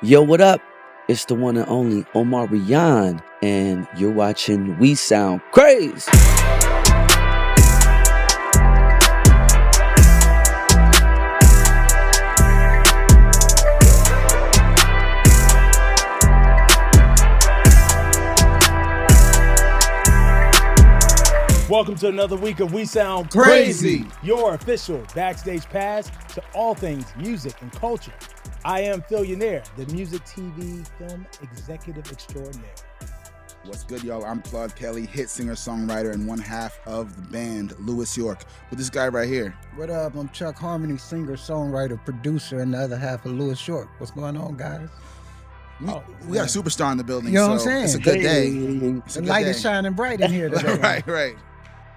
Yo, what up? It's the one and only Omarion, and you're watching We Sound Crazy. Welcome to another week of We Sound Crazy. Your official backstage pass to all things music and culture. I am Phillionaire, the music, TV, film executive extraordinaire. What's good, y'all? I'm Claude Kelly, hit singer-songwriter and one half of the band Louis York. With this guy right here. What up? I'm Chuck Harmony, singer, songwriter, producer, and the other half of Louis York. What's going on, guys? We got a superstar in the building, You know so what I'm saying? it's a good day. The light is shining bright in here today. Right.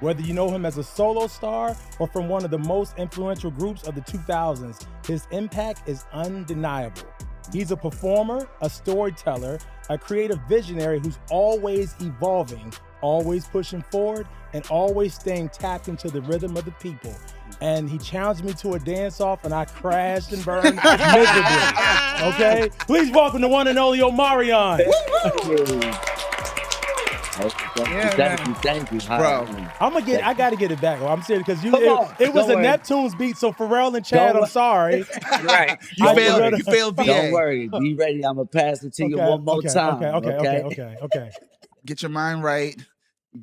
Whether you know him as a solo star or from one of the most influential groups of the 2000s, his impact is undeniable. He's a performer, a storyteller, a creative visionary who's always evolving, always pushing forward, and always staying tapped into the rhythm of the people. And he challenged me to a dance-off, and I crashed and burned miserably. Okay? Please welcome the one and only Omarion. Thank you. Bro. I gotta get it back. I'm serious because it was Don't a worry. Neptune's beat. So Pharrell and Chad, I'm sorry. Right. You failed VA. Don't worry. Be ready. I'm going to pass it to you one more time. Okay. Get your mind right.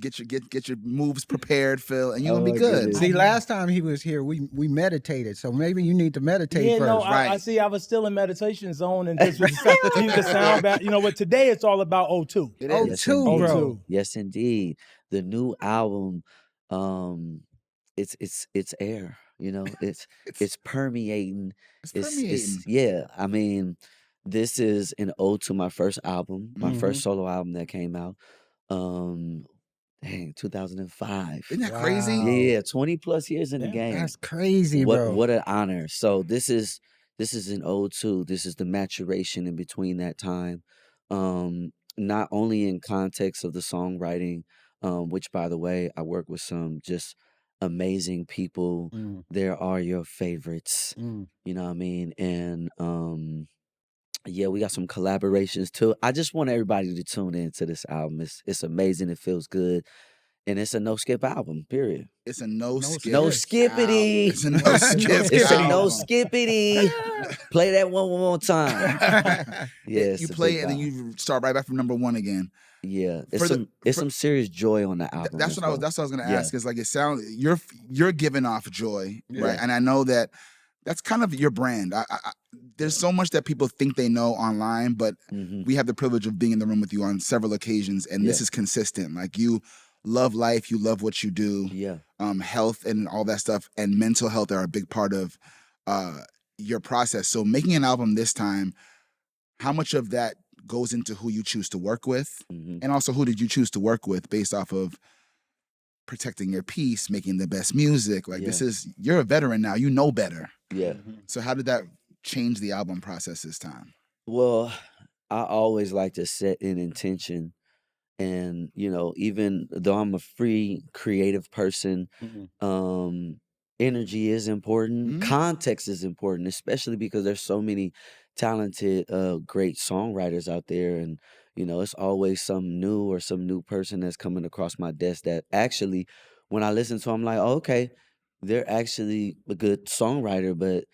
Get your moves prepared, Phil, and you're going to be my good. goodness. See, last time he was here, we meditated, so maybe you need to meditate Yeah, first. no, right. I see. I was still in meditation zone and just need the sound back. You know what? Today it's all about O2. It Oh, is. two, indeed. bro. Oh, Yes, indeed. The new album, it's air. You know, it's permeating. It's permeating. Yeah. I mean, this is an ode to my first album, my Mhm. first solo album that came out. 2005. Isn't that Wow. crazy? Yeah, 20 plus years in the Yeah, game. That's crazy, bro. What an honor. So this is an ode to. This is the maturation in between that time. Not only in context of the songwriting, which by the way, I work with some just amazing people. Mm, There are your favorites. mm. You know what I mean? And yeah, we got some collaborations too. I just want everybody to tune in to this album. It's amazing. It feels good. And it's a no skip album, period. It's a no skip. No skippity. It's a no skip. It's a album. no skippity. Play that one more time. Yeah, it's You a play big it and then album. you start right back from number one again. Yeah, For it's some serious joy on the album. That's as what I was. well. That's what I was gonna Yeah. ask. Is like it sounds you're giving off joy, right? Yeah. And I know that's kind of your brand. There's so much that people think they know online, but Mhm. we have the privilege of being in the room with you on several occasions, and this Yeah. is consistent. Like you love life, you love what you do. Yeah. Health and all that stuff, and mental health are a big part of your process. So making an album this time, how much of that goes into who you choose to work with, Mhm. and also who did you choose to work with based off of protecting your peace, making the best music? Like you're a veteran now, you know better. Yeah. So how did that change the album process this time? Well, I always like to set an intention. And, even though I'm a free creative person, Mhm. energy is important. Mhm. Context is important, especially because there's so many talented, great songwriters out there. And, it's always some new person that's coming across my desk that actually, when I listen to, I'm like, oh, okay, they're actually a good songwriter, but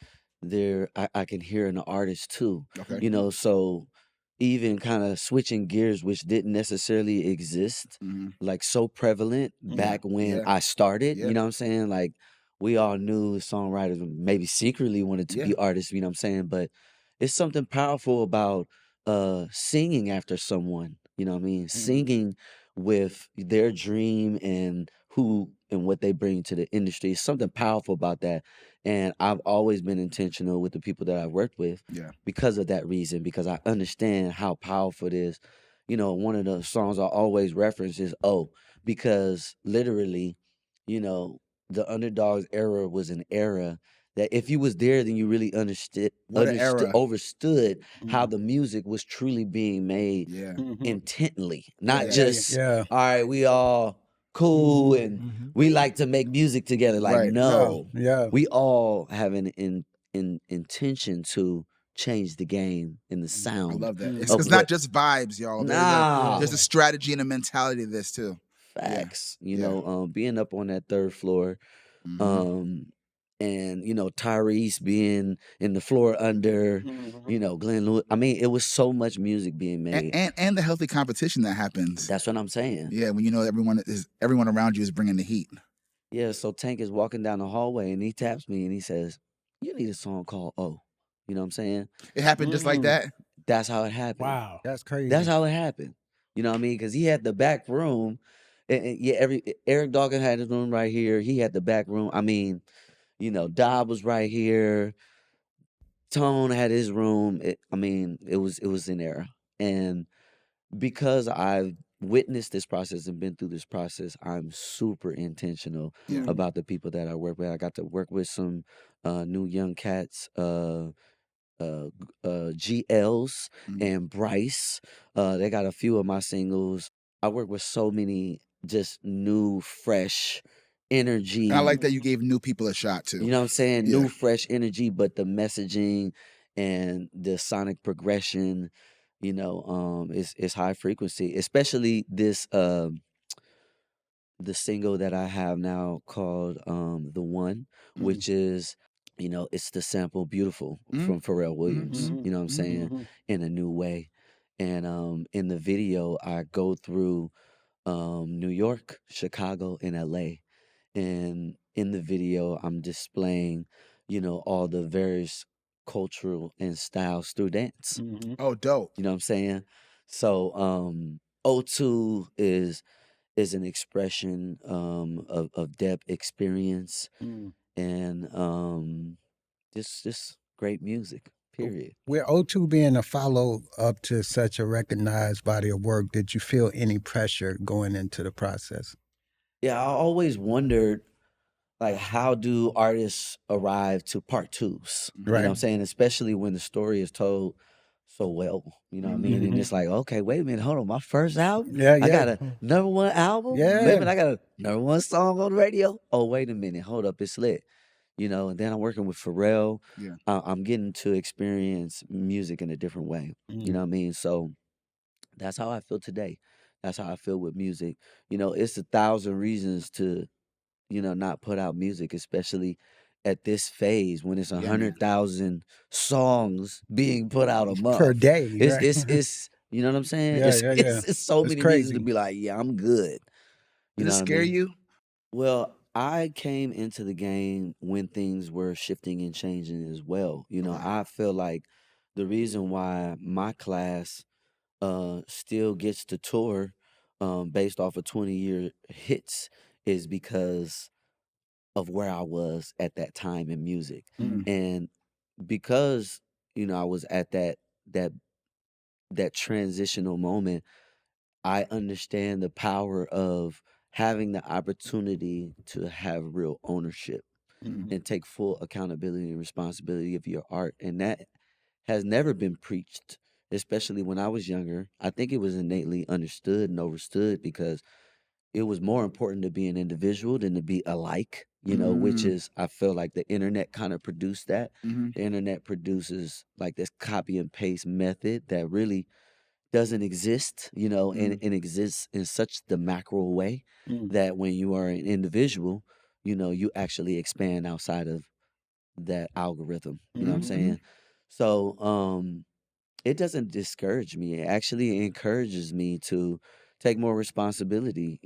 I can hear an artist too. Okay. So even kind of switching gears, which didn't necessarily exist, Mhm. like so prevalent back when Yeah. I started, Yeah. you know what I'm saying? Like we all knew songwriters maybe secretly wanted to Yeah. be artists, you know what I'm saying? But it's something powerful about singing after someone, you know what I mean? Singing with their dream and who and what they bring to the industry. It's something powerful about that. And I've always been intentional with the people that I've worked with Yeah. because of that reason, because I understand how powerful it is. One of the songs I always reference is "Oh," because literally, the underdog's era was an era that if you was there, then you really What an era. overstood how Mhm. the music was truly being made Yeah. Mhm. intently, not Yeah. just Yeah. all right, we all cool and Mhm. we like to make music together. Like, Right. no, Yeah. we all have an intention to changed the game and the I sound love that. It's of not what. just vibes, y'all. There's a Nah, strategy and a mentality to this too. Yeah. facts. Yeah. Being up on that third floor, Hmm. um, and Tyrese being in the floor under, Glenn Lewis. I mean, it was so much music being And, made. and the healthy competition that happens. That's what I'm saying. Yeah, when you know everyone around you is bringing the heat. Yeah, so Tank is walking down the hallway and he taps me and he says, "You need a song called Oh." You know what I'm saying? It happened just like that. That's how it happened. Wow. That's crazy. That's how it happened. You know what I mean? Because he had the back room. And yeah, Eric Dawkins had his room right here. He had the back room. I mean, Dob was right here. Tone had his room. It was in there. And because I've witnessed this process and been through this process, I'm super intentional Yeah. about the people that I work with. I got to work with some new young cats, GLs Mhm. and Bryce. They got a few of my singles. I work with so many just new, fresh energy. And I like that you gave new people a shot too. You know what I'm saying? Yeah. New, fresh energy, but the messaging and the sonic progression, is high frequency. Especially this the single that I have now called The One, Mhm. which is, it's the sample Beautiful Mhm. from Pharrell Williams, Mhm. you know what I'm saying, in a new way. And in the video I go through New York, Chicago, and LA. And in the video, I'm displaying, all the various cultural and styles through dance. Oh, dope. You know what I'm saying? So, O2 is an expression of depth, experience, and just great music. Period. With O2 being a follow up to such a recognized body of work, did you feel any pressure going into the process? Yeah, I always wondered, like, how do artists arrive to part twos? You know what Right. I'm saying? Especially when the story is told so well. You know what I mean? And it's like, okay, wait a minute, hold on. My first album, Yeah, I got yeah. a number one album. Wait a Yeah. minute, I got a number one song on the radio. Oh, wait a minute, hold up, it's lit. And then I'm working with Pharrell. Yeah. I'm getting to experience music in a different way. You know what I mean? So that's how I feel today. That's how I feel with music. It's 1,000 reasons to not put out music, especially at this phase when it's Yeah, man. 100,000 songs being put out a month. Per day, It's right? it's you know what I'm saying? Yeah, It's yeah, yeah. it's so It's many reasons to crazy. be like, yeah, I'm good. You Does know it what I scare mean? you? Well, I came into the game when things were shifting and changing as well. Okay. I feel like the reason why my class still gets to tour based off of 20-year hits is because of where I was at that time in music. And because, I was at that that transitional moment, I understand the power of having the opportunity to have real ownership and take full accountability and responsibility of your art. And that has never been preached, especially when I was younger. I think it was innately understood and overstood because it was more important to be an individual than to be alike, which is, I feel like the internet kind of produced that. Mm-hmm. The internet produces like this copy and paste method that really doesn't exist, and exists in such the macro way that when you are an individual, you actually expand outside of that algorithm. You know what I'm saying? So it doesn't discourage me. It actually encourages me to take more responsibility,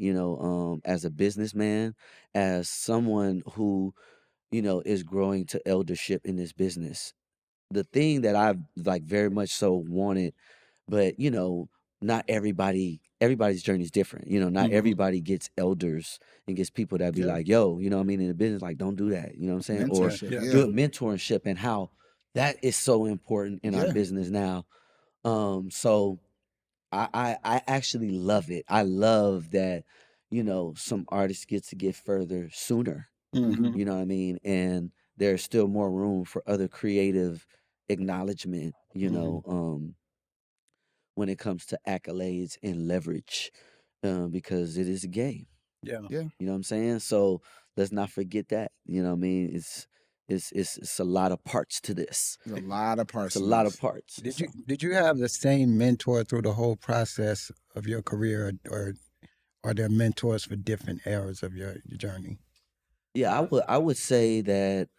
as a businessman, as someone who, is growing to eldership in this business. The thing that I've like very much so wanted, but not everybody's journey is different. Not everybody gets elders and gets people that be Yeah. like, yo, you know what I mean, in the business, like, don't do that. You know what I'm saying? Or Mentorship. Yeah. Yeah. good mentorship and how that is so important in our Yeah. business now. So I actually love it. I love that, some artists get further sooner. You know what I mean? And there's still more room for other creative acknowledgement, when it comes to accolades and leverage, because it is a game. Yeah. Yeah. You know what I'm saying? So let's not forget that. You know what I mean? it's a lot of parts to this. There's a lot of parts. It's a lot of parts. Did you have the same mentor through the whole process of your career, or are there mentors for different eras of your journey? Yeah, I would say that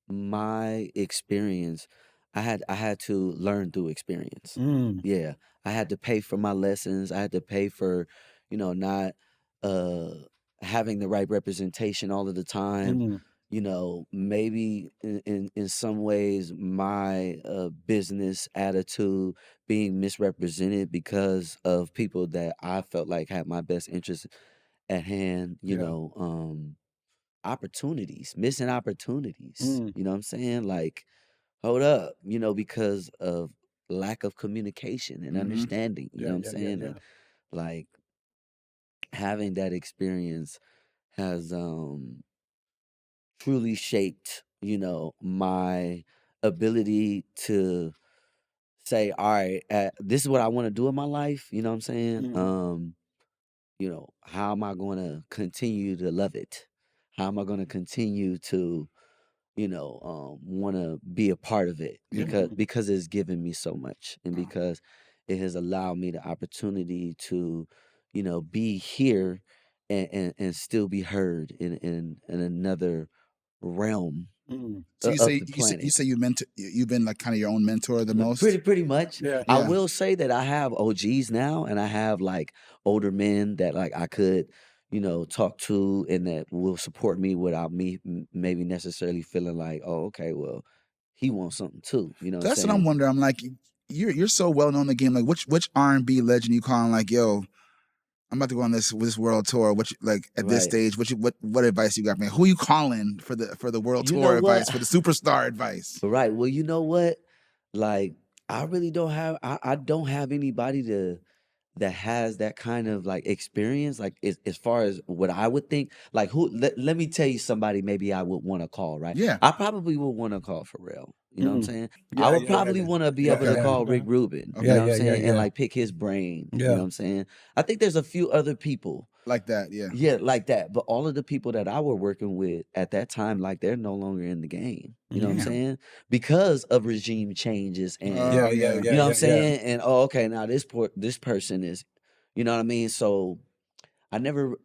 my experience, I had to learn through experience. Mm, Yeah, I had to pay for my lessons. I had to pay for, not uh having the right representation all of the time. mm, Maybe in some ways my business attitude being misrepresented because of people that I felt like had my best interest at hand. yeah. Missing opportunities. Mm, You know what I'm saying? Like, hold up, because of lack of communication and Mm-hmm. understanding. You know yeah, what I'm yeah, yeah, saying? yeah. And like having that experience has truly shaped, my ability to say, all right, this is what I want to do in my life. You know what I'm saying? Mm, How am I going to continue to love it? How am I going to continue to, want to be a part of it Yeah. because it's given me so much and because it has allowed me the opportunity to, be here and still be heard in another realm mm. So of the you planet. say you've been like kind of your own mentor the most. Pretty much. Yeah. I Yeah. will say that I have OGs now, and I have like older men that like I could, talk to and that will support me without me maybe necessarily feeling like, oh, okay, well, he wants something too. You know what I'm That's what I'm saying? wondering. I'm like, you're so well known in the game. Like, which R&B legend you calling? Like, yo, I'm about to go on this world tour. Like at this Right. stage? What advice you got for me? Who you calling for the world You tour know what? advice, for the superstar advice? Right. Well, you know what? Like, I really don't have. I don't have anybody that has that kind of like experience, like as far as what I would think. Like, let me tell you somebody maybe I would want to call, right? Yeah. I probably would want to call Pharrell. You know what I'm Mm. saying? I Yeah, would yeah, yeah, probably yeah. want to be able Okay. to call Rick Okay. Rubin. Okay. You Yeah, know what yeah, I'm yeah, saying? yeah. And like pick his brain. You know Yeah. what I'm saying? I think there's a few other people. Like that. Yeah. Yeah, like that. But all of the people that I were working with at that time, like they're no longer in the game. You know what I'm Damn. saying? Because of regime changes and Yeah, Oh yeah, yeah. yeah, you know what I'm yeah, yeah. saying? And oh, okay, now this person is, you know what I mean? So I never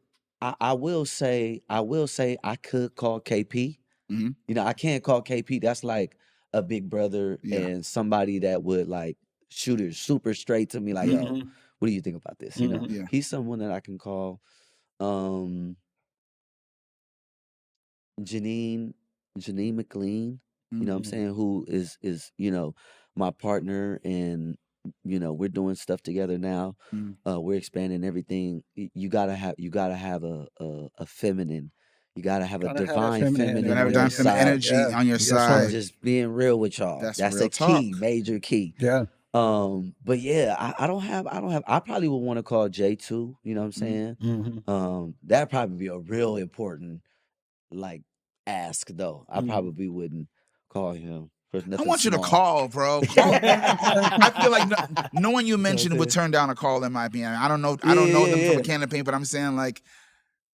I will say I could call KP. Mhm. I can't call KP. That's like a big brother Yeah. and somebody that would like shoot it super straight to me like, yo, Mhm, what do you think about this? mhm. Yeah. He's someone that I can call. Um Janine Janine McLean, you know what I'm Mhm. saying, who is, my partner and we're doing stuff together now. Mhm. We're expanding everything. You gotta have a feminine, you gotta have a Gotta have that divine feminine You feminine gotta have on a energy. your dime Yeah, feminine side. energy yeah. on your Yes, I'm side. sir. just being real with y'all. That's That's real a key, talk. major key. Yeah. But yeah, I probably would want to call J2, you know what I'm Mhm. saying? Mhm. That'd probably be a real important like ask though. I Mm. probably wouldn't call him for I nothing want you to small. call, bro. Call. I feel like no one you You know what I'm mentioned would saying? turn down a call. In my opinion, I don't know. I Yeah, don't know yeah, them from a yeah. can of paint, but I'm saying like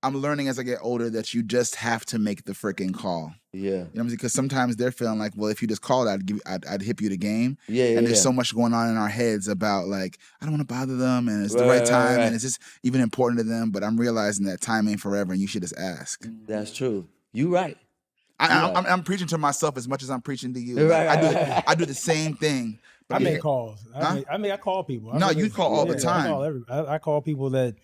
I'm learning as I get older that you just have to make the freaking call. Yeah. You know what I'm saying? Because sometimes they're feeling like, well, if you just called, I'd hip you the game. Yeah, yeah, And there's yeah. so much going on in our heads about like I don't want to bother them, and it's the Right, right right, time, and right. it's just even important to them. But I'm realizing that time ain't forever, and you should just ask. That's true. You right. You I, right. I'm preaching to myself as much as I'm preaching to you. Like Right, right, I right. do the same thing. But I I'm make here, calls. huh? I call people. No, you call all the I call time. I call people that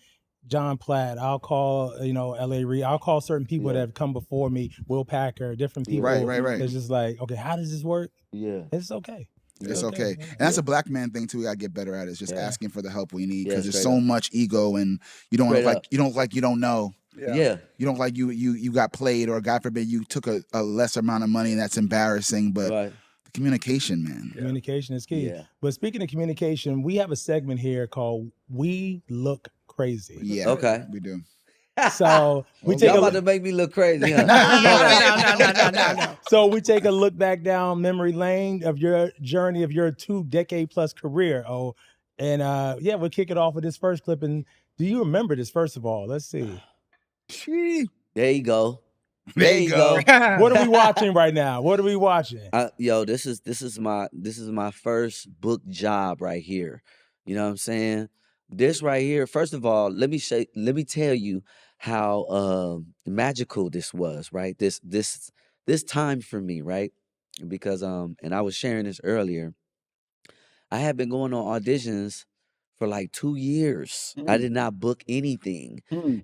John Platt. I'll call L.A. Reid. I'll call certain people Yeah. that have come before me. Will Packer. Different Yeah. people. Right. It's just like, okay, how does this work? Yeah. It's okay. Yeah. It's okay. And that's a black man thing too. We gotta get better at. Is just Yeah. asking for the help we need Yeah, because there's straight so up. much ego and you don't Straight look like up. you don't look like you don't know. Yeah. Yeah. You don't like you got played or God forbid you took a lesser amount of money and that's embarrassing. But Right. the communication, man. Communication is key. Yeah. But speaking of communication, we have a segment here called "We Look Crazy." Yeah. Okay. We do. So we take Y'all a about look. to make me look crazy, huh? No. So we take a look back down memory lane of your journey of your 2-decade-plus career. Oh, and we'll kick it off with this first clip. And do you remember this? First of all, let's see. There you go. There you go. What are we watching right now? What are we watching? Yo, this is my first book job right here. You know what I'm saying? This right here. First of all, let me tell you how magical this was. Right, this time for me. Right, because and I was sharing this earlier. I had been going on auditions for like 2 years. I did not book anything.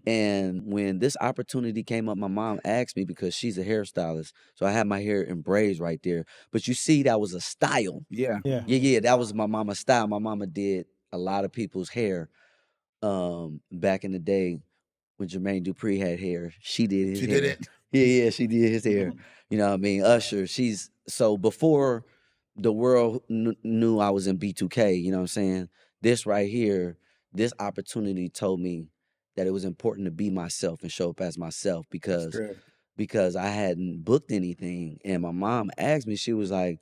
And when this opportunity came up, my mom asked me because she's a hairstylist. So I had my hair in braids right there. But you see, that was a style. Yeah. Yeah, that was my mama's style. My mama did a lot of people's hair back in the day when Jermaine Dupri had hair. She did his She hair. did it. Yeah, she did his hair. You know what I mean? Usher, she's so before the world knew I was in B2K, you know what I'm saying? This right here, this opportunity told me that it was important to be myself and show up as myself because I hadn't booked anything. And my mom asked me, she was like,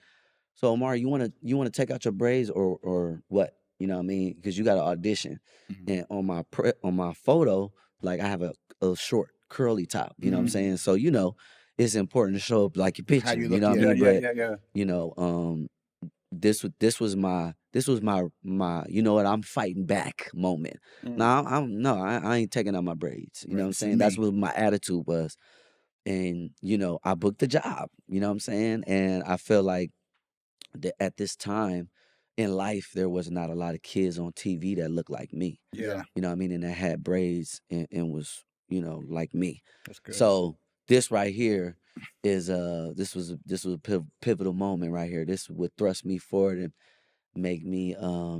"So Omar, you wanna take out your braids or what?" You know what I mean? Because you got to audition. And on my photo, like I have a short curly top. You know what I'm saying? So it's important to show up like your picture. How you You look, know what I yeah. mean? But you know, this was my you know what, I'm fighting back moment. Now I ain't taking out my braids. You know what I'm Right, saying? That's what my attitude was. And I booked the job. You know what I'm saying? And I feel like at this time in life, there was not a lot of kids on TV that looked like me. Yeah. You know what I mean? And that had braids and was, like me. That's good. So this right here is this was a pivotal moment right here. This would thrust me forward and make me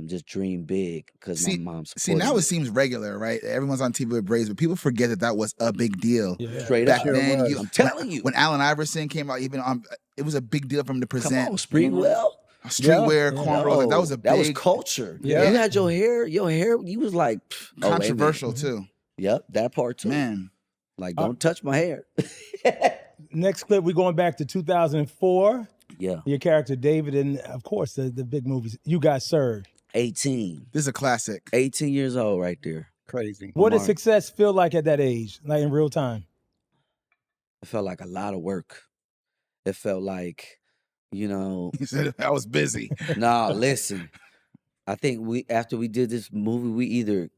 just dream big because my mom See, supported now me. it seems regular, right? Everyone's on TV with braids, but people forget that was a big deal. Yeah. Straight Back up. then, I'm telling you. when Allen Iverson came out, even it was a big deal for him to Come present on, Spreewell. streetwear, Yeah. cornrows. Like, that was a That was big culture. Yeah. You had your hair, you was like controversial too. Yep, that part too. Man, Like, don't touch my hair. Next clip, we're going back to 2004. Yeah. Your character David, and of course the big movies. You Got Served. 18. this is a classic. 18 years old right there. Crazy. What does Omar. success feel like at that age, like in real time? It felt like a lot of work. It felt like, He said I was busy. nah, listen. I think after we did this movie, we either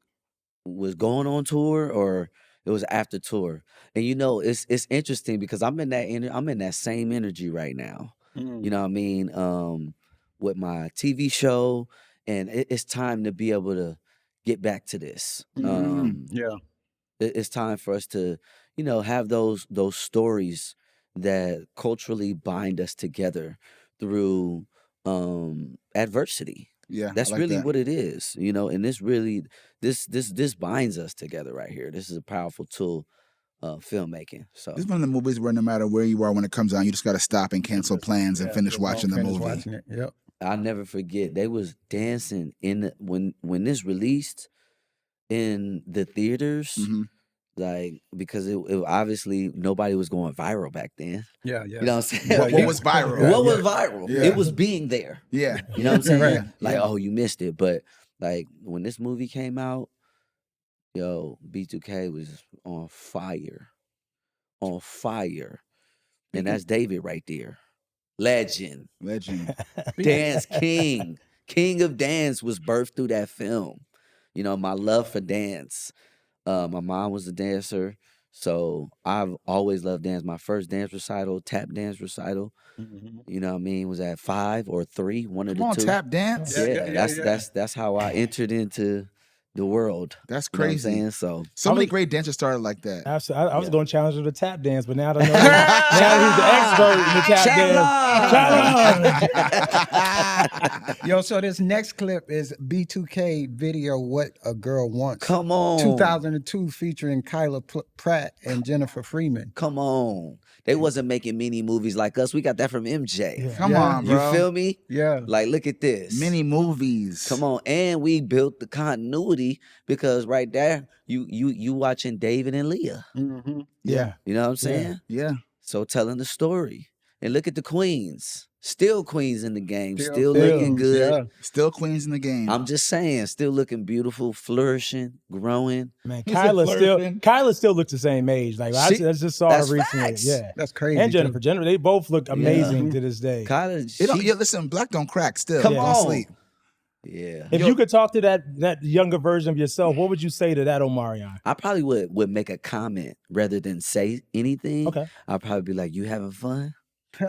was going on tour or it was after tour. And it's interesting because I'm in that same energy right now. You know what I mean? With my TV show, and it's time to be able to get back to this. Yeah. It's time for us to, have those stories that culturally bind us together through adversity. Yeah, That's I like really that. what it is, and this binds us together right here. This is a powerful tool of filmmaking. So This is one of the movies where no matter where you are when it comes on, you just got to stop and cancel plans and finish watching the movie. Watching it. Yep. I'll never forget they was dancing when this released in the theaters. Like, because it obviously nobody was going viral back then. Yeah, yeah. You know what I'm saying? What was viral? What was viral? Yeah. It was being there. Yeah. You know what I'm saying? Right. Like, Yeah. oh, you missed it. But like when this movie came out, B2K was on fire. On fire. And that's David right there. Legend. Dance king. King of dance was birthed through that film. My love for dance. My mom was a dancer, so I've always loved dance. My first dance recital, tap dance recital, you know what I mean, was at 5 or 3, one of Come on, the two. tap dance. Yeah, that's how I entered into the world. That's You know what I'm crazy. saying? So So many great dancers started like that. Absolutely. I was going to challenge him to tap dance, but now that I know now he's the expert in the tap dance. Yo, so this next clip is B2K video, What a Girl Wants. come on, 2002, featuring Kyla Pratt and Jennifer Freeman. come on. They wasn't making many movies like us. We got that from MJ. Come on, You bro. feel me? Yeah. Like, look at this. Many movies. Come on, and we built the continuity because right there, you watching David and Leah. Mm-hmm. Yeah. You know what I'm saying? Yeah. So telling the story, And look at the queens. Still queens in the game. Still Still looking queens, good. yeah. Still queens in the game. I'm just saying, still looking beautiful, flourishing, growing. Man, You said flourishing. Kyla still looks the same age. Like I just saw her That's recently. facts. Yeah, That's crazy. and Jennifer, they both look amazing Yeah. to this day. Kyla, Listen, black don't crack still. Come Don't on. sleep. yeah. If you could talk to that younger version of yourself, what would you say to that Omarion? I probably would make a comment rather than say anything. Okay. I'd probably be like, "You having fun? You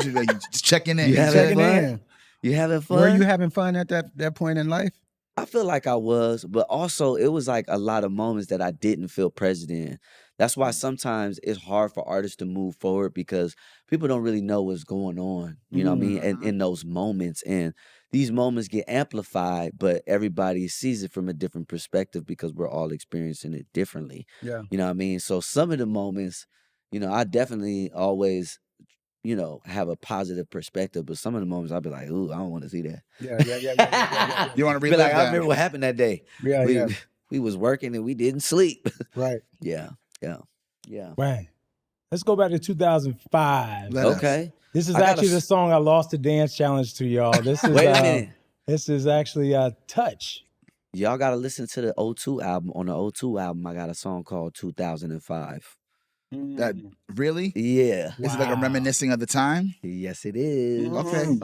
should be just checking in. You having Checking fun? in. You having fun?" Were you having fun at that point in life? I feel like I was, but also it was like a lot of moments that I didn't feel present in. That's why sometimes it's hard for artists to move forward because people don't really know what's going on. You know what I mean? And in those moments, and these moments get amplified, but everybody sees it from a different perspective because we're all experiencing it differently. Yeah. You know what I mean? So some of the moments, I definitely always, have a positive perspective, but some of the moments I'll be like, ooh, I don't want to see that. Yeah. You want to Be relive like, I that? remember what happened that day. Yeah. We was working and we didn't sleep. Right. Yeah. Right. Let's go back to 2005. Let us. Okay. This is I gotta actually the song I lost the dance challenge to, y'all. This is Wait a minute. This is actually Touch. Y'all gotta listen to the O2 album. On the O2 album, I got a song called 2005. That really? Yeah. Is it like a reminiscing of the time? Yes, it is. Okay.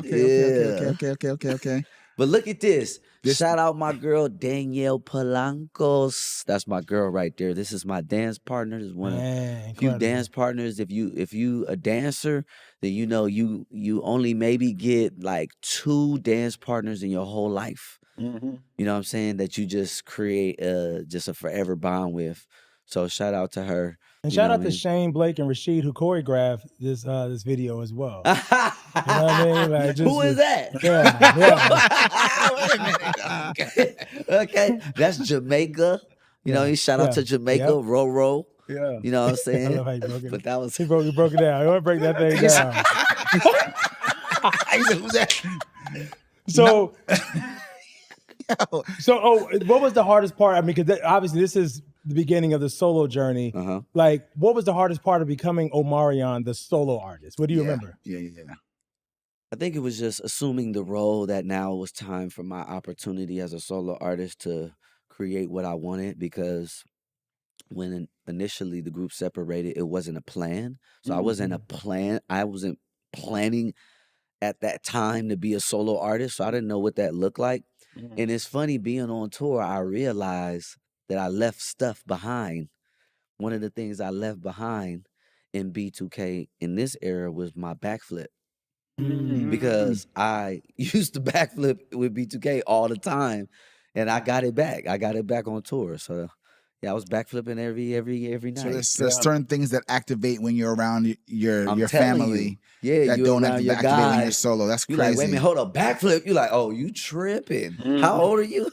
But look at this. Shout out my girl Danielle Palancos. That's my girl right there. This is my dance partner. This is one of a few dance partners. If you a dancer, then you only maybe get like 2 dance partners in your whole life. You know what I'm saying? That you just create just a forever bond with. So shout out to her. And shout out to Shane, Blake, and Rashid who choreographed this video as well. You know what I mean? Like, who is that? Yeah. Okay. That's Jamaica. Shout out to Jamaica, Roro. Yeah. You know what I'm saying? I love how you broke it. But that was He broke it down. I want to break that thing down. He said, who's that? So, what was the hardest part? I mean, because obviously this is the beginning of the solo journey. Like, what was the hardest part of becoming Omarion, the solo artist? What do you remember? Yeah. I think it was just assuming the role that now it was time for my opportunity as a solo artist to create what I wanted, because when initially the group separated, it wasn't a plan. So I wasn't planning at that time to be a solo artist. So I didn't know what that looked like. And it's funny, being on tour, I realized that I left stuff behind. One of the things I left behind in B2K in this era was my backflip. Because I used to backflip with B2K all the time, and I got it back. I got it back on tour. So yeah, I was backflipping every night. So there's certain things that activate when you're around your telling family. Yeah, that you don't around your activate when guys. you're solo. That's You crazy. like, wait a minute, hold up, backflip. You like, oh, you tripping? How old are you?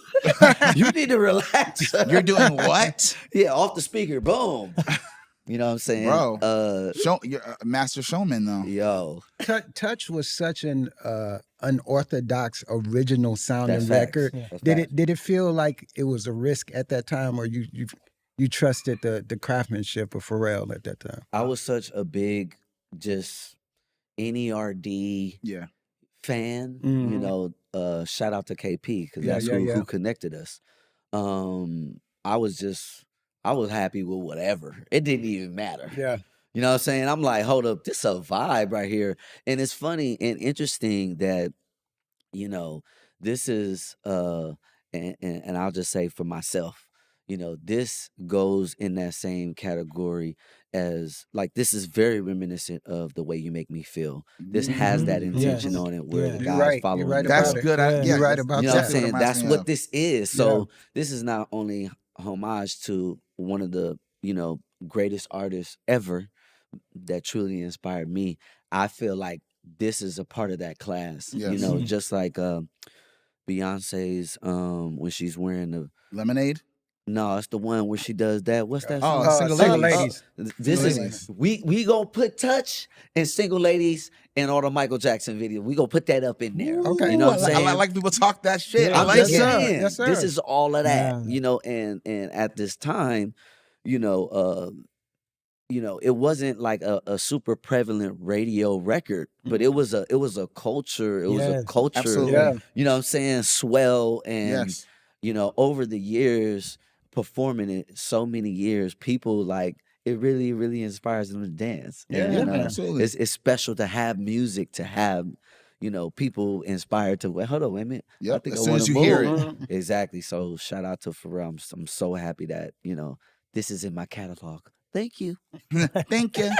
You need to relax. You're doing what? Yeah, off the speaker, boom. You know what I'm saying, bro? You're a master showman, though. Yo, Touch was such an unorthodox, original sounding That's record. facts. Did it feel like it was a risk at that time, or you trusted the craftsmanship of Pharrell at that time? I was such a big just NERD fan. Shout out to KP because that's who connected us. I was happy with whatever. It didn't even matter. Yeah. You know what I'm saying? I'm like, hold up, this is a vibe right here. And it's funny and interesting that, this is and I'll just say for myself, this goes in that same category as, like, this is very reminiscent of The Way You Make Me Feel. This has that intention on it where the guys follow me. That's good. You're right about You know that. what I'm saying? That's what this is. So this is not only homage to one of the, greatest artists ever that truly inspired me. I feel like this is a part of that class. Yes. Just like Beyonce's when she's wearing the Lemonade. No, it's the one where she does that. What's that Oh, song? Single Ladies. This Single is we gonna put Touch and Single Ladies and all the Michael Jackson video. We gonna put that up in there. Okay. You know what I'm saying? I like people talk that shit. Yeah. I I'm like just it. saying, Yes, sir. this is all of that, Yeah. and at this time, you know, it wasn't like a super prevalent radio record, but it was a culture, it was a Yes. culture, Absolutely. Yeah. you know what I'm saying, swell. And Yes. you know, over the years, performing it so many years, people like it really inspires them to dance. Yeah, Yeah, And man. absolutely. it's special to have music, to have, you know, people inspired to, wait, hold on, wait a minute. I Yep. think As I soon want as to you hear it. move. Exactly. So shout out to Pharrell. I'm so happy that, you know, this is in my catalog. Thank you. Thank you.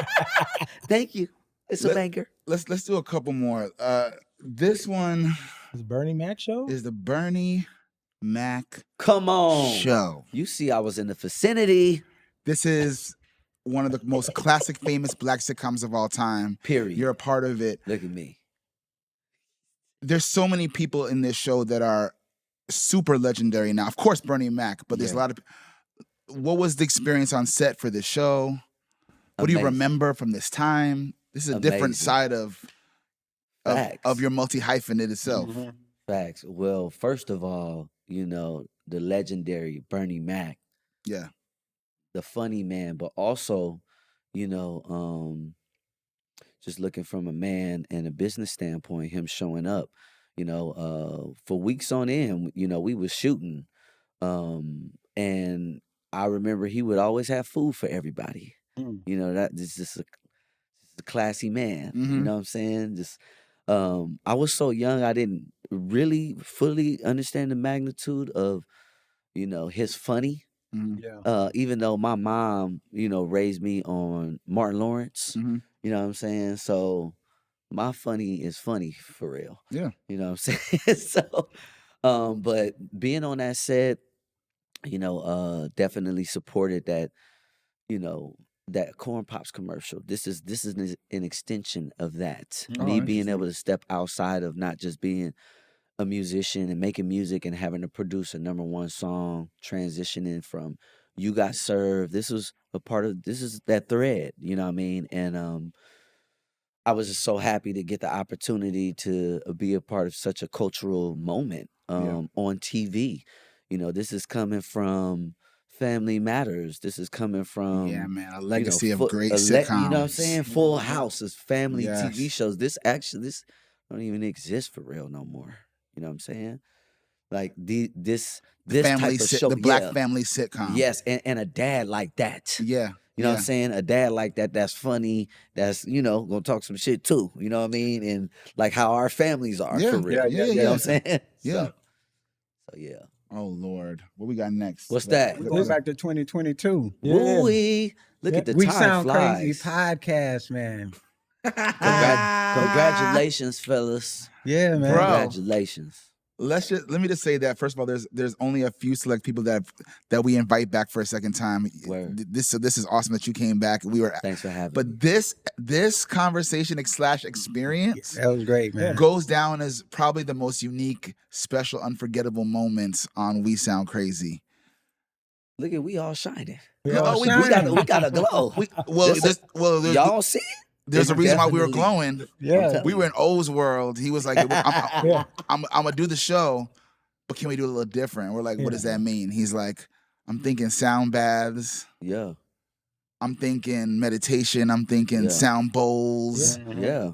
Thank you. It's a Let- banger. Let's do a couple more. This one Is Bernie Mac show? is the Bernie Mac Come on. show. You see, I was in the vicinity. This is one of the most classic, famous black sitcoms of all time. Period. You're a part of it. Look at me. There's so many people in this show that are super legendary now. Of course, Bernie Mac, but there's a Yeah. lot of. What was the experience on set for this show? What do you Amazing. remember from this time? This is a different Amazing. side of Facts. your multi-hyphenate itself. Facts. Well, first of all, you know, the legendary Bernie Mac, Yeah. the funny man, but also, you know, just looking from a man and a business standpoint, him showing up, you know, for weeks on end, you know, we was shooting. And I remember he would always have food for everybody. You know, that is just a classy man. You Mhm. know what I'm saying? Just I was so young, I didn't really fully understand the magnitude of, you know, his funny. Mhm. Yeah. Even though my mom, you know, raised me on Martin Lawrence, Mhm. you know what I'm saying? So my funny is funny for real. Yeah. You know what I'm saying? So but being on that set, you know, definitely supported that, you know, that Corn Pops commercial. This is an extension of that. Oh, Me being interesting. able to step outside of not just being a musician and making music and having to produce a #1 song, transitioning from You Got Served. This is that thread, you know what I mean? And I was just so happy to get the opportunity to be a part of such a cultural moment Yeah. on TV. You know, this is coming from Family Matters. This is coming from, Yeah, man. A you know, legacy of great you know what I'm sitcoms. saying? Full House is family TV Yes. shows. This don't even exist for real no more. You know what I'm saying? Like this Family type of show, the black yeah. family sitcom. Yes, and a dad like that. Yeah. You know what yeah. I'm saying? A dad like that, that's funny, that's, you know, gonna talk some shit too. You know what I mean? And like how our families are Yeah, for real. yeah, You know yeah. what I'm saying? Yeah. So yeah. Oh Lord. What we got next? What's that? We're going back to 2022. Yeah. Woo-wee. Look Yeah. at the We time Sound Crazy flies. podcast, man. Congratulations, fellas. Yeah, man. Bro. Congratulations. Let me just say that first of all, there's only a few select people that we invite back for a second time. Word. This is awesome that you came back. We were, Thanks for having me. but this conversation / experience That was great, man. goes down as probably the most unique, special, unforgettable moments on We Sound Crazy. Look at we all shining. We Yeah, all oh, we shine. We got a glow. There's Y'all see it? there's a reason why we were Definitely. glowing. Yeah. We were in O's world. He was like, Yeah. I'm gonna do the show, but can we do it a little different? We're like, what does that mean? He's like, I'm thinking sound baths. Yeah. I'm thinking meditation. I'm thinking Yeah. sound bowls. Yeah.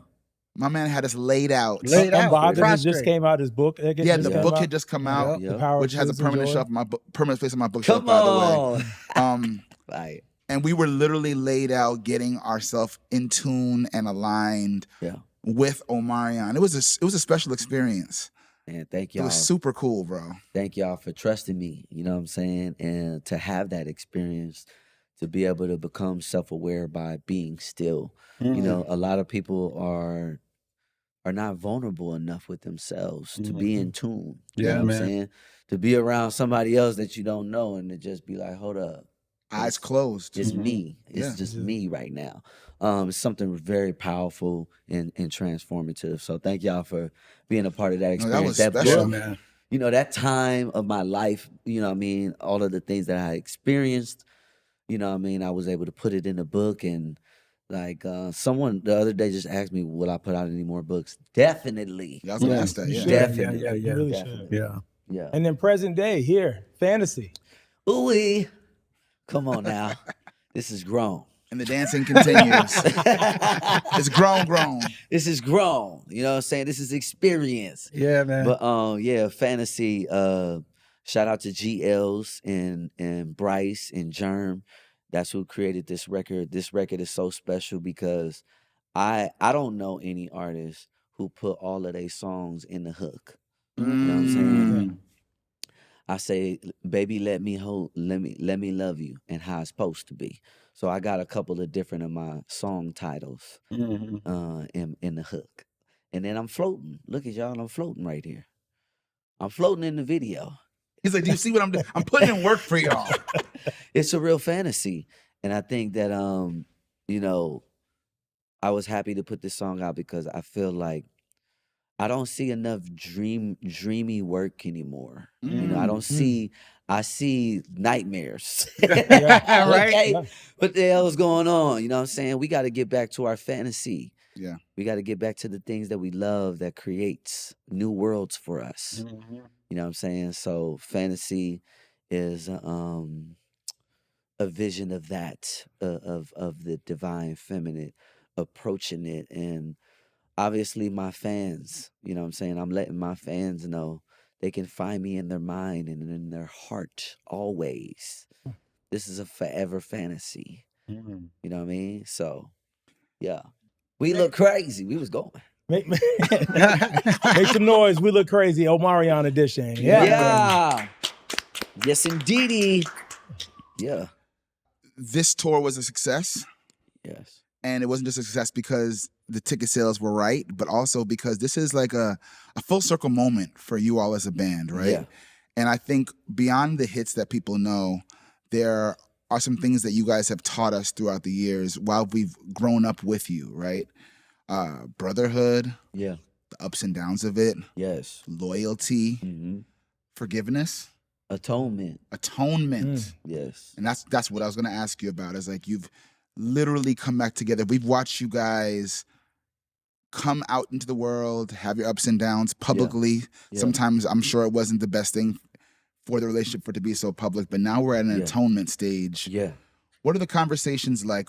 My man had us laid out. Laid out. Unbothered Prostrate. just came out. His book. Yeah, just the came book out. had just come out, Yeah. The Power which of has a Choose and permanent Joy. shelf, permanent place on my bookshelf, Come by the way. on. Right. And we were literally laid out, getting ourselves in tune and aligned Yeah. with Omarion. It was a special experience. And thank It y'all. was super cool, bro. Thank y'all for trusting me. You know what I'm saying? And to have that experience, to be able to become self-aware by being still. You know, a lot of people are not vulnerable enough with themselves to be in tune. You Yeah, know what man. I'm saying? To be around somebody else that you don't know and to just be like, hold up. Eyes closed. It's me. It's Yeah. just me right now. It's something very powerful and transformative. So thank y'all for being a part of that No, that experience. was special. book, man. you know, that time of my life, you know what I mean? All of the things that I experienced, you know what I mean? I was able to put it in a book. And like someone the other day just asked me, will I put out any more books? Definitely. Yeah, I was gonna Yeah. ask that. You Yeah. should. Definitely. Yeah. You really Definitely. should. Yeah. Yeah. And then present day here, fantasy. Ooh-wee. Come on now. This is grown. And the dancing continues. It's grown. This is grown. You know what I'm saying? This is experience. Yeah, man. But yeah, fantasy. Shout out to GLs and Bryce and Germ. That's who created this record. This record is so special because I don't know any artist who put all of their songs in the hook. You know what I'm saying? I say, baby, let me love you, and how it's supposed to be. So I got a couple of different of my song titles in the hook. And then I'm floating. Look at y'all, I'm floating right here. I'm floating in the video. He's like, do you see what I'm doing? I'm putting in work for y'all. It's a real fantasy. And I think that you know, I was happy to put this song out because I feel like I don't see enough dreamy work anymore. You know, I see nightmares. Right? Okay? Yeah. What the hell is going on? You know what I'm saying? We got to get back to our fantasy. Yeah. We got to get back to the things that we love that creates new worlds for us. You know what I'm saying? So fantasy is a vision of that, of the divine feminine approaching it. And obviously my fans, you know what I'm saying? I'm letting my fans know they can find me in their mind and in their heart always. This is a forever fantasy. You know what I mean? So, yeah. We look crazy. We was going. Make some noise. We look crazy. Omarion edition. Yeah. Yes, indeedy. Yeah. This tour was a success. Yes. And it wasn't just a success because the ticket sales were right, but also because this is like a full circle moment for you all as a band, right? Yeah. And I think beyond the hits that people know, there are some things that you guys have taught us throughout the years while we've grown up with you, right? Brotherhood, Yeah. the ups and downs of it, Yes. loyalty, Mm-hmm. forgiveness, Atonement. Yes. And that's what I was going to ask you about. Is like you've literally come back together. We've watched you guys come out into the world, have your ups and downs publicly. Yeah. Sometimes I'm sure it wasn't the best thing for the relationship for it to be so public, but now we're at an atonement stage. Yeah. What are the conversations like?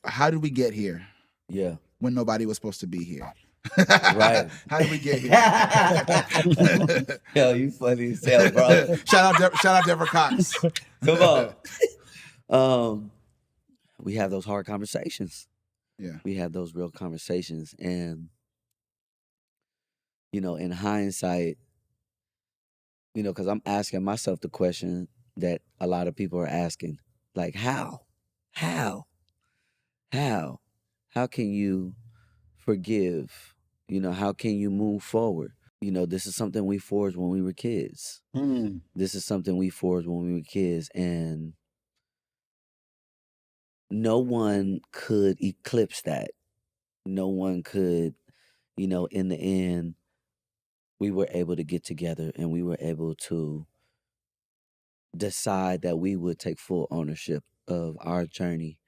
How did we get here Yeah. when nobody was supposed to be here? Right. How did we get here? Yo, you funny as hell, bro. Shout out Deborah Cox. Come on. We have those hard conversations. Yeah. We have those real conversations. And, you know, in hindsight, you know, because I'm asking myself the question that a lot of people are asking, like, how can you forgive? You know, how can you move forward? You know, this is something we forged when we were kids. This is something we forged when we were kids. And no one could eclipse that. No one could, you know, in the end, we were able to get together and we were able to decide that we would take full ownership of our journey.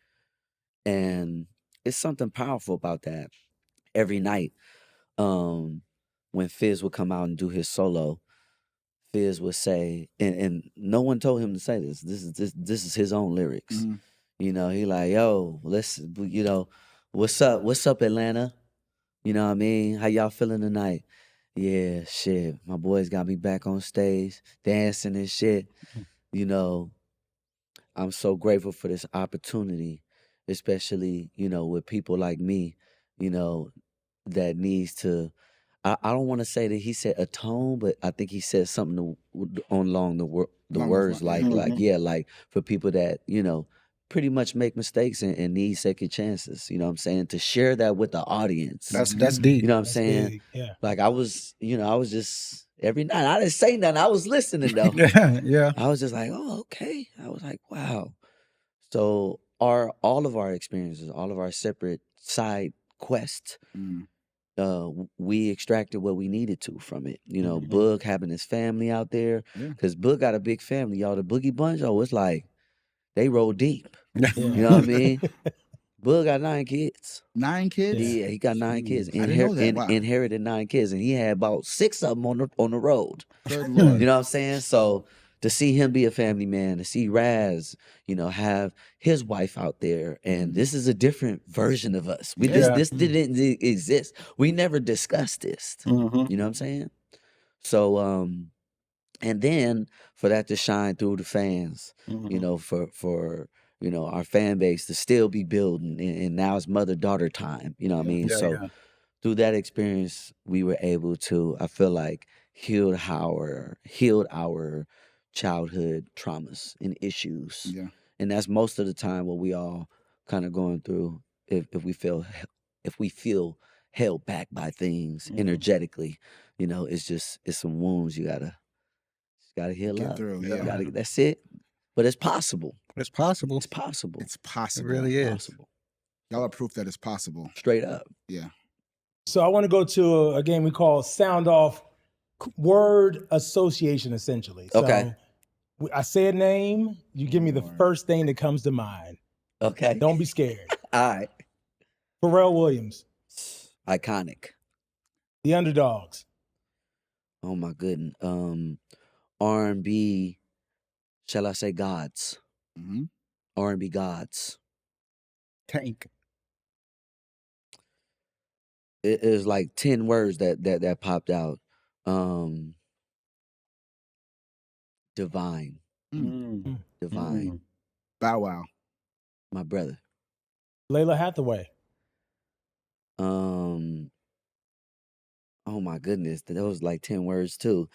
And it's something powerful about that. Every night, when Fizz would come out and do his solo, Fizz would say, and no one told him to say this. This is his own lyrics. Mm-hmm. You know, he like, yo, you know, what's up, Atlanta? You know what I mean? How y'all feeling tonight? Yeah, shit. My boys got me back on stage, dancing and shit. You know, I'm so grateful for this opportunity, especially, you know, with people like me, you know, that needs to, I don't want to say that he said atone, but I think he said something along the words like for people that, you know, pretty much make mistakes and need second chances, you know what I'm saying? To share that with the audience. That's deep. You know what I'm saying? Big. Yeah. Like I was just every night. I didn't say nothing. I was listening though. Yeah. I was just like, oh, okay. I was like, wow. So all of our experiences, all of our separate side quests, we extracted what we needed to from it. You know, Boog having his family out there, because Boog got a big family, y'all. The Boogie Bunch, it's like they roll deep. You know what I mean? Boog got 9 kids. 9 kids? Yeah, he got 9 kids. I didn't know that. Wow. Inherited 9 kids, and he had about 6 of them on the road. Good Lord. You know what I'm saying? So to see him be a family man, to see Raz, have his wife out there, and this is a different version of us. This didn't exist. We never discussed this. Mm-hmm. You know what I'm saying? So and then for that to shine through the fans, for our fan base to still be building, and now it's mother-daughter time. You know what I mean? So through that experience, we were able to, I feel like, healed our childhood traumas and issues. Yeah. And that's most of the time what we all kind of going through. If we feel held back by things energetically, it's some wounds you gotta heal Get up. through. You Yeah. that's it. But it's possible. It's possible. It's possible. It's possible. It really is. Possible. Y'all are proof that it's possible. Straight up. Yeah. So I want to go to a game we call Sound Off Word Association, essentially. So Okay. I say a name, you give me the first thing that comes to mind. Okay. Don't be scared. All right. Pharrell Williams, Iconic. The Underdogs, Oh my goodness. R&B, shall I say gods? Mm-hmm. R&B gods. Tank. It is like 10 words that popped out. Divine. Mm. Divine. Mm. Bow Wow. My brother. Layla Hathaway, Oh my goodness. That was like 10 words too.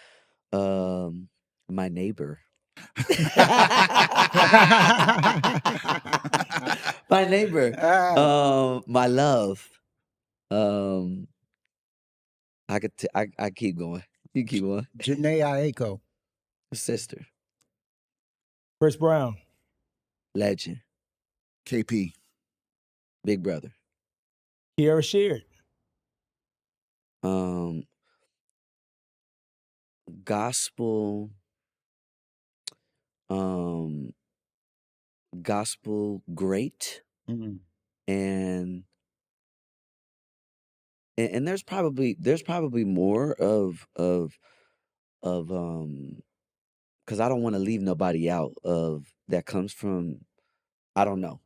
My neighbor. My neighbor. My love. I keep going. You keep going. Janae Aiko. Sister. Chris Brown, Legend. KP. Big brother. Kiara Sheard, Gospel. Gospel great. Mm. And there's probably more of because I don't want to leave nobody out of that comes from, I don't know.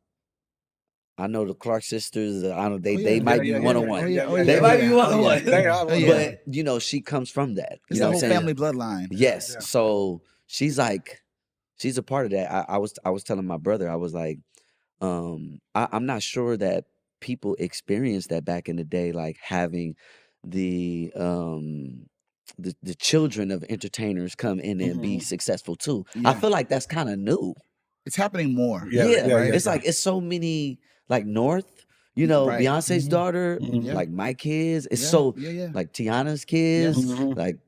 I know the Clark sisters. I don't. They might be one on one. They might be one on one. But she comes from that. It's You know the what whole I'm saying? family bloodline. Yes. So she's a part of that. I was telling my brother, I was like, I'm not sure that people experienced that back in the day, like having the children of entertainers come in and be successful too. Yeah. I feel like that's kind of new. It's happening more. It's like it's so many, like North, Right. Beyonce's daughter, Yeah. like my kids. It's Yeah. so Yeah. like Tiana's kids, like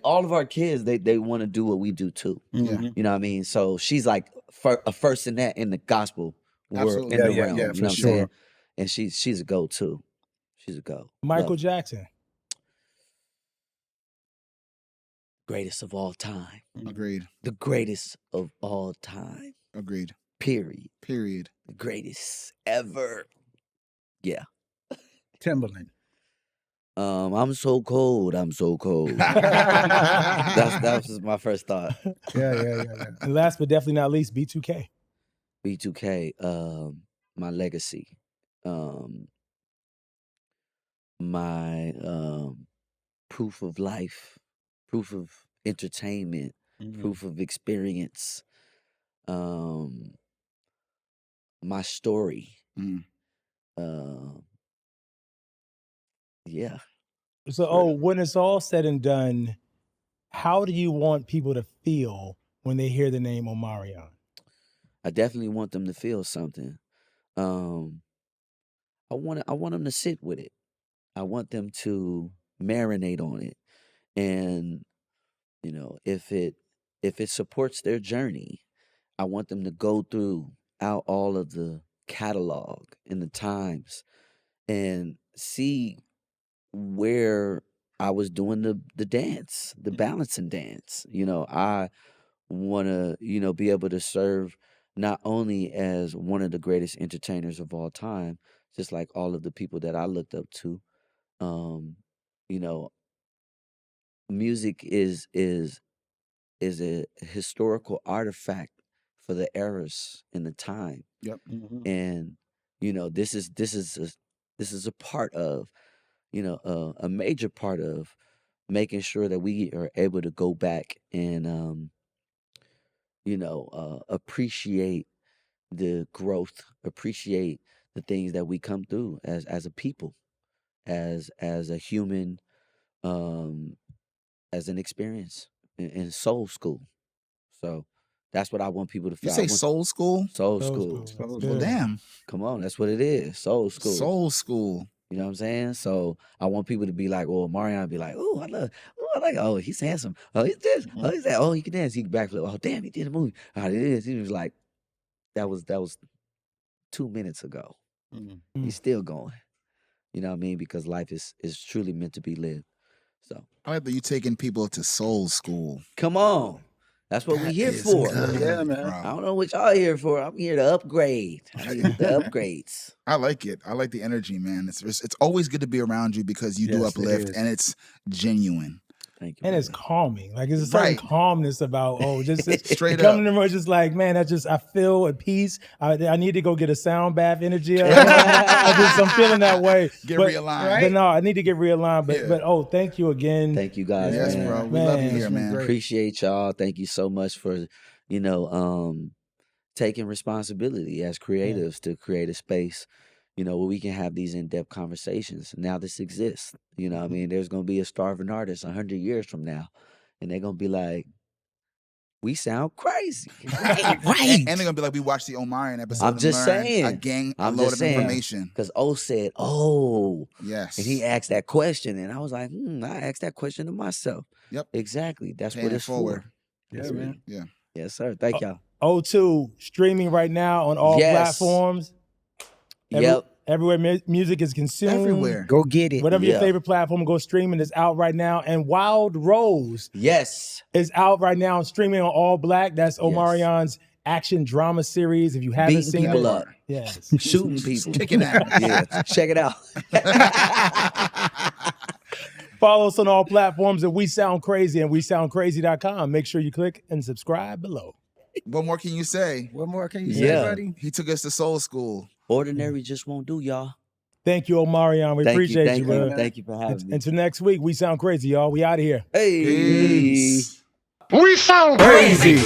all of our kids. They want to do what we do too. Yeah. You know what I mean? So she's like a first in that in the gospel world, Absolutely. in the Yeah, realm. yeah, you for know what sure. I'm saying? And she's a go too. She's a go. Michael Love her. Jackson, Greatest of all time. Agreed. The greatest of all time. Agreed. Period. Period. The greatest ever. Yeah. Timberland. I'm so cold. I'm so cold. That was my first thought. Yeah. and last but definitely not least, B2K. B2K. My legacy. My proof of life. Proof of entertainment. Proof of experience. My story. Yeah. So, when it's all said and done, how do you want people to feel when they hear the name Omarion? I definitely want them to feel something. I want them to sit with it. I want them to marinate on it, and if it supports their journey, I want them to go through out all of the catalog and the times and see where I was doing the dance, the balancing dance. I want to, be able to serve not only as one of the greatest entertainers of all time, just like all of the people that I looked up to. You know, music is is a historical artifact for the eras and the time. Yep. And this is a part of, a major part of making sure that we are able to go back and appreciate the growth, appreciate the things that we come through as a people, as a human, as an experience in soul school. So that's what I want people to feel. You say soul school? Soul school. Well, damn. Come on, that's what it is. Soul school. Soul school. You know what I'm saying? So I want people to be like, oh, Omarion be like, oh, I like, oh, he's handsome. Oh, he's this. Oh, he's that. Oh, he can dance. He can backflip. Oh, damn, he did a movie. Oh, it is. He was like, that was 2 minutes ago. He's still going. You know what I mean? Because life is truly meant to be lived. So I like that you taking people to soul school. Come on. That's what we're here for. Yeah, man. I don't know what y'all here for. I'm here to upgrade. I need the upgrades. I like it. I like the energy, man. It's always good to be around you because you do uplift and it's genuine. Thank you. And it's calming. Like there's a certain calmness about just straight up. up. Coming to me, just like, man, I feel at peace. I need to go get a sound bath energy. I'm feeling that way. Get realigned. But no, I need to get realigned. But thank you again. Thank you guys. Yes, man. bro. We love you here, man. Appreciate y'all. Thank you so much for, taking responsibility as creatives to create a space, where we can have these in-depth conversations. Now this exists. You know what I mean? There's going to be a starving artist 100 years from now. And they're going to be like, we sound crazy. Right. And they're going to be like, we watched the Omarion episode. I'm just saying. A load of information. Because O said, oh. Yes. And he asked that question. And I was like, I asked that question to myself. Yep. Exactly. That's Paying what it's forward. for. Yeah, man. Yeah. Yes, sir. Thank y'all. O2 streaming right now on all platforms. Everywhere music is consumed. Everywhere. Go get it. Whatever your favorite platform, go streaming. Is out right now. And Wild Rose is out right now streaming on All Black. That's Omarion's action drama series. If you haven't Beating seen people it. up. Yes. Shooting people. Kicking ass. Yeah. Check it out. Follow us on all platforms at We Sound Crazy and WeSoundCrazy.com. Make sure you click and subscribe below. What more can you say? What more can you say, buddy? He took us to soul school. Ordinary just won't do, y'all. Thank you, Omarion. We appreciate you, bro. Thank you for having me. Until next week, We Sound Crazy, y'all. We out of here. Hey. Peace. We sound crazy.